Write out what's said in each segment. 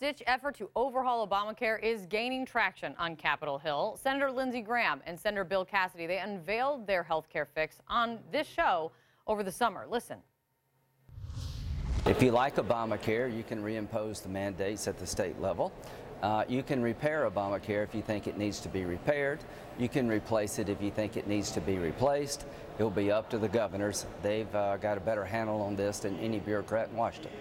last-ditch effort to overhaul Obamacare is gaining traction on Capitol Hill. Senator Lindsey Graham and Senator Bill Cassidy, they unveiled their health care fix on this show over the summer. Listen. If you like Obamacare, you can reimpose the mandates at the state level. You can repair Obamacare if you think it needs to be repaired. You can replace it if you think it needs to be replaced. It'll be up to the governors. They've got a better handle on this than any bureaucrat in Washington.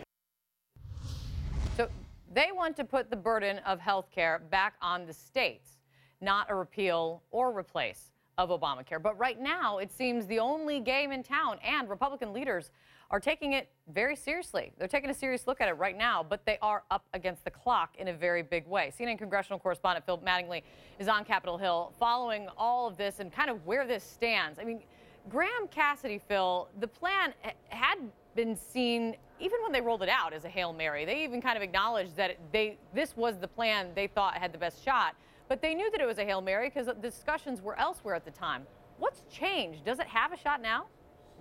So they want to put the burden of health care back on the states, not a repeal or replace of Obamacare. But right now, it seems the only game in town, and Republican leaders are taking it very seriously. They're taking a serious look at it right now, but they are up against the clock in a very big way. CNN congressional correspondent Phil Mattingly is on Capitol Hill following all of this and kind of where this stands. I mean, Graham, Cassidy, Phil, the plan had been seen, even when they rolled it out, as a Hail Mary. They even kind of acknowledged that this was the plan they thought had the best shot, but they knew that it was a Hail Mary because the discussions were elsewhere at the time. What's changed? Does it have a shot now?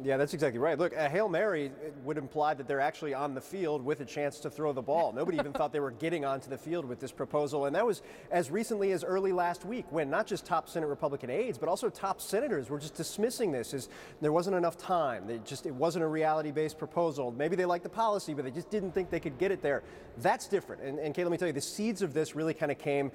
Yeah, that's exactly right. Look, a Hail Mary would imply that they're actually on the field with a chance to throw the ball. Nobody even thought they were getting onto the field with this proposal. And that was as recently as early last week when not just top Senate Republican aides, but also top senators were just dismissing this as there wasn't enough time. It wasn't a reality-based proposal. Maybe they liked the policy, but they just didn't think they could get it there. That's different. And Kate, let me tell you, the seeds of this really kind of came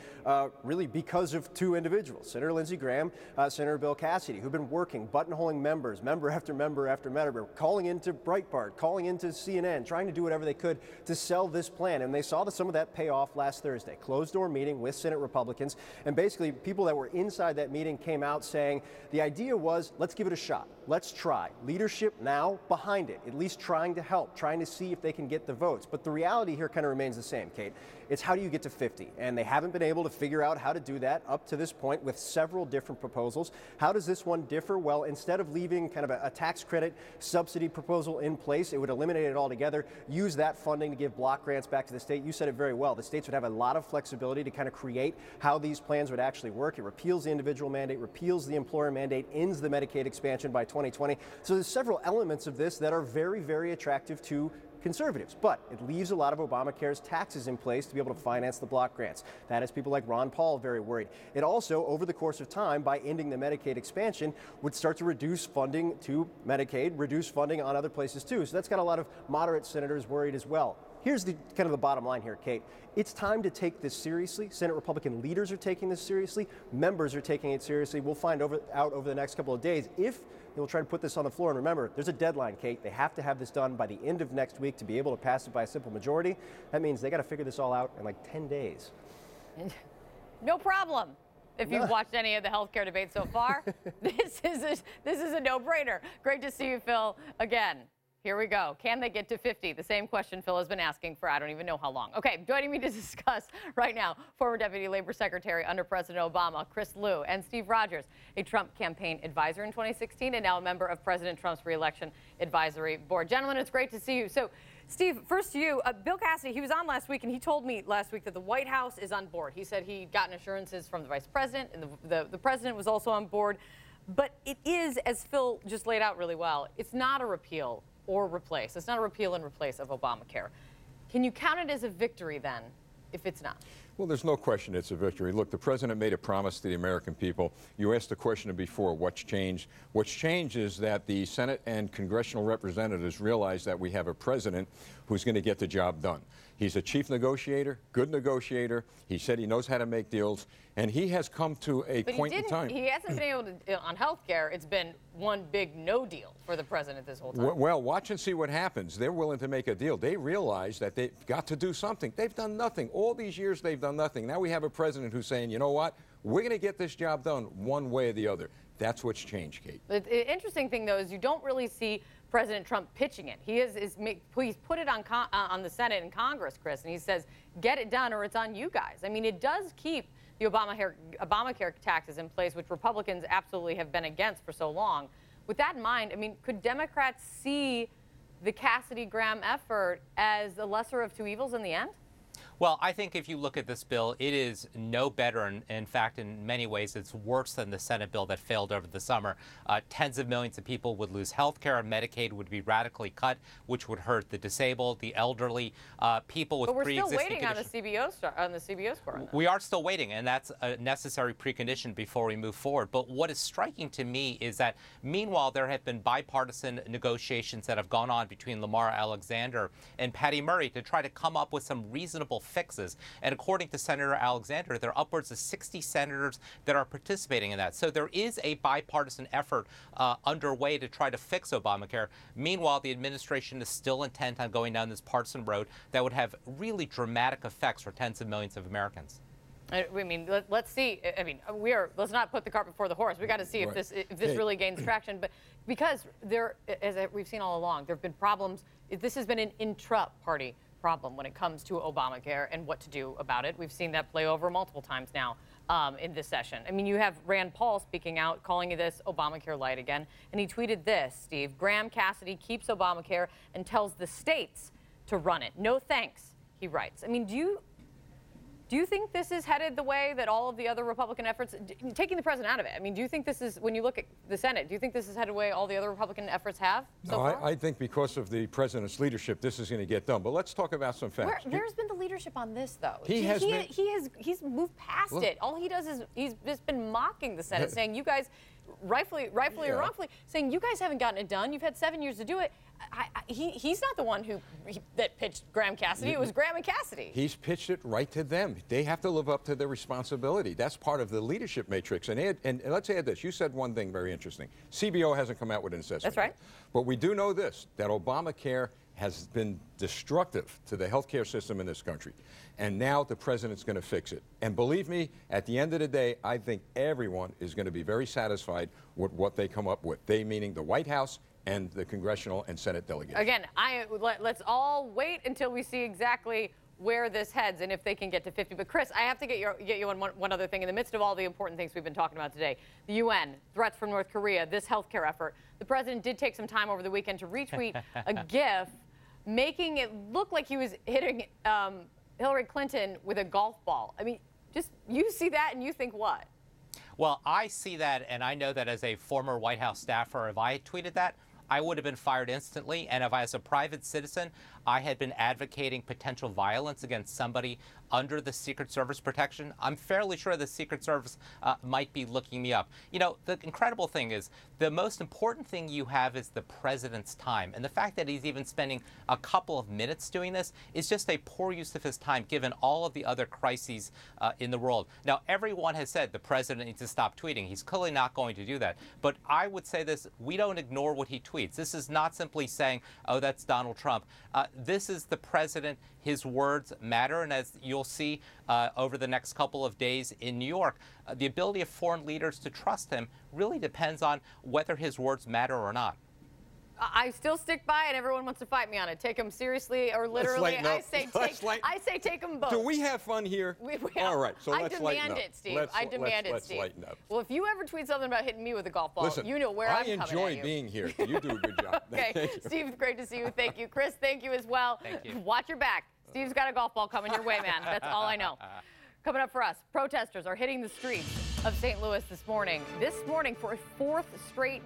really because of two individuals, Senator Lindsey Graham, Senator Bill Cassidy, who've been working, buttonholing members, member after member after member, calling into Breitbart, calling into CNN, trying to do whatever they could to sell this plan. And they saw some of that pay off last Thursday. Closed-door meeting with Senate Republicans. And basically, people that were inside that meeting came out saying the idea was, let's give it a shot. Let's try. Leadership now behind it, at least trying to help, trying to see if they can get the votes. But the reality here kind of remains the same, Kate. It's how do you get to 50? And they haven't been able to figure out how to do that up to this point with several different proposals. How does this one differ? Well, instead of leaving kind of a tax credit subsidy proposal in place, it would eliminate it altogether, use that funding to give block grants back to the state. You said it very well. The states would have a lot of flexibility to kind of create how these plans would actually work. It repeals the individual mandate, repeals the employer mandate, ends the Medicaid expansion by 2020. So there's several elements of this that are very, very attractive to conservatives, but it leaves a lot of Obamacare's taxes in place to be able to finance the block grants. That has people like Ron Paul very worried. It also, over the course of time, by ending the Medicaid expansion, would start to reduce funding to Medicaid, reduce funding on other places too. So that's got a lot of moderate senators worried as well. Here's the kind of the bottom line here, Kate. It's time to take this seriously. Senate Republican leaders are taking this seriously. Members are taking it seriously. We'll find out over the next couple of days if they will try to put this on the floor. And remember, there's a deadline, Kate. They have to have this done by the end of next week to be able to pass it by a simple majority. That means they got to figure this all out in like 10 days. No problem. If you've watched any of the healthcare debates so far, this is a no-brainer. Great to see you, Phil, again. Here we go. Can they get to 50? The same question Phil has been asking for I don't even know how long. Okay, joining me to discuss right now, former Deputy Labor Secretary under President Obama, Chris Liu, and Steve Rogers, a Trump campaign advisor in 2016 and now a member of President Trump's reelection advisory board. Gentlemen, it's great to see you. So, Steve, first to you. Bill Cassidy, he was on last week, and he told me last week that the White House is on board. He said he'd gotten assurances from the vice president, and the president was also on board. But it is, as Phil just laid out really well, it's not a repeal or replace. It's not a repeal and replace of Obamacare. Can you count it as a victory then, if it's not? Well, there's no question it's a victory. Look, the president made a promise to the American people. You asked the question before, what's changed? What's changed is that the Senate and congressional representatives realize that we have a president who's going to get the job done. He's a chief negotiator, good negotiator. He said he knows how to make deals, and he has come to a point in time. He hasn't been able to, on health care, it's been one big no deal for the president this whole time. Well, watch and see what happens. They're willing to make a deal. They realize that they've got to do something. They've done nothing. All these years they've done nothing. Now we have a president who's saying, you know what, we're going to get this job done one way or the other. That's what's changed, Kate. The interesting thing, though, is you don't really see President Trump pitching it. He's put it on the Senate and Congress, Chris, and he says, get it done or it's on you guys. I mean, it does keep the Obamacare taxes in place, which Republicans absolutely have been against for so long. With that in mind, I mean, could Democrats see the Cassidy-Graham effort as the lesser of two evils in the end? Well, I think if you look at this bill, it is no better. In fact, in many ways, it's worse than the Senate bill that failed over the summer. Tens of millions of people would lose health care. Medicaid would be radically cut, which would hurt the disabled, the elderly, people with pre-existing But we're still waiting conditions. on the CBO score. We are still waiting, and that's a necessary precondition before we move forward. But what is striking to me is that, meanwhile, there have been bipartisan negotiations that have gone on between Lamar Alexander and Patty Murray to try to come up with some reasonable fixes. And according to Senator Alexander, there are upwards of 60 senators that are participating in that. So there is a bipartisan effort underway to try to fix Obamacare. Meanwhile, the administration is still intent on going down this partisan road that would have really dramatic effects for tens of millions of Americans. I mean, let's see. I mean, let's not put the cart before the horse. We got to see if this really gains traction. But because we've seen all along, there have been problems. This has been an intra-party problem when it comes to Obamacare and what to do about it. We've seen that play over multiple times now in this session. I mean, you have Rand Paul speaking out, calling this Obamacare light again. And he tweeted this, Steve: Graham Cassidy keeps Obamacare and tells the states to run it. No thanks, he writes. I mean, do you think this is headed the way that all of the other Republican efforts, taking the president out of it? I mean, do you think this is, when you look at the Senate, do you think this is headed the way all the other Republican efforts have so far? I think because of the president's leadership, this is going to get done. But let's talk about some facts. Where's been the leadership on this, though? He's moved past it. All he does is he's just been mocking the Senate, saying you guys, rightfully or wrongfully, saying you guys haven't gotten it done. You've had 7 years to do it. He's not the one that pitched Graham Cassidy. It was Graham and Cassidy. He's pitched it right to them. They have to live up to their responsibility. That's part of the leadership matrix. And let's add this. You said one thing very interesting. CBO hasn't come out with an assessment. That's right. But we do know this, that Obamacare has been destructive to the health care system in this country. And now the president's going to fix it. And believe me, at the end of the day, I think everyone is going to be very satisfied with what they come up with. They meaning the White House and the congressional and Senate delegates. Again, let's all wait until we see exactly where this heads and if they can get to 50. But Chris, I have to get you on one other thing. In the midst of all the important things we've been talking about today, the UN, threats from North Korea, this healthcare effort, the president did take some time over the weekend to retweet a GIF making it look like he was hitting Hillary Clinton with a golf ball. I mean, just you see that and you think what? Well, I see that, and I know that as a former White House staffer, if I had tweeted that, I would have been fired instantly. And if I, as a private citizen, I had been advocating potential violence against somebody under the Secret Service protection, I'm fairly sure the Secret Service might be looking me up. You know, the incredible thing is the most important thing you have is the president's time. And the fact that he's even spending a couple of minutes doing this is just a poor use of his time, given all of the other crises in the world. Now, everyone has said the president needs to stop tweeting. He's clearly not going to do that. But I would say this, we don't ignore what he tweets. This is not simply saying, oh, that's Donald Trump. This is the president. His words matter. And as you'll see over the next couple of days in New York, the ability of foreign leaders to trust him really depends on whether his words matter or not. I still stick by it. Everyone wants to fight me on it. Take them seriously or literally. I say take them both. Do we have fun here? All right, so let's lighten up. I demand it, Steve. I demand it, Steve. Lighten up. Well, if you ever tweet something about hitting me with a golf ball, Listen, you know where I'm coming at you. I enjoy being here. You do a good job. Okay, Steve, great to see you. Thank you. Chris, thank you as well. Thank you. Watch your back. Steve's got a golf ball coming your way, man. That's all I know. Coming up for us, protesters are hitting the streets of St. Louis this morning. This morning for a fourth straight